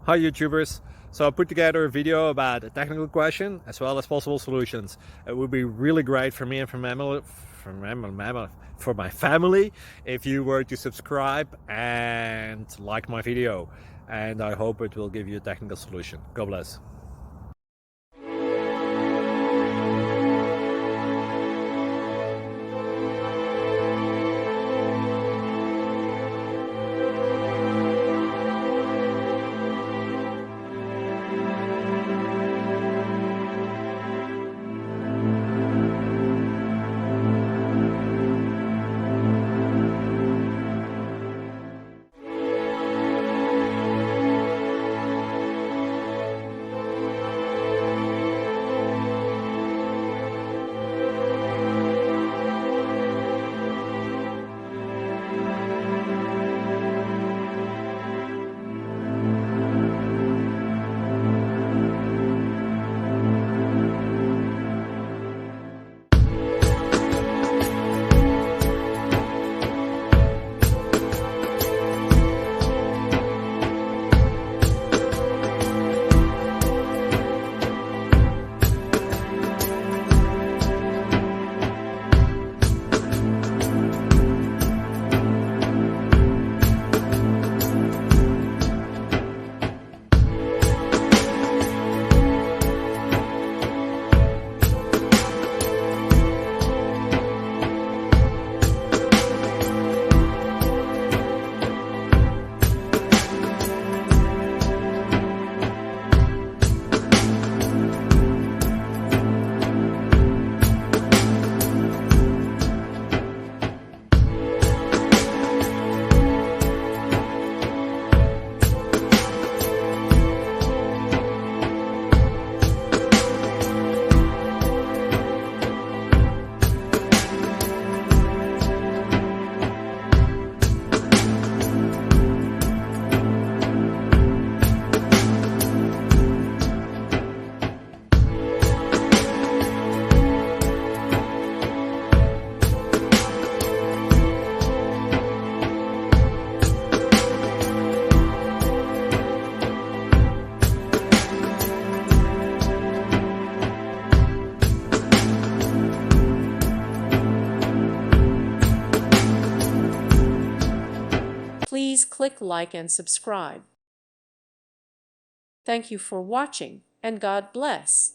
Hi YouTubers! So I put together a video about a technical question as well as possible solutions. It would be really great for me and for my family if you were to subscribe and like my video, and I hope it will give you a technical solution. God bless. Please click like and subscribe. Thank you for watching, and God bless.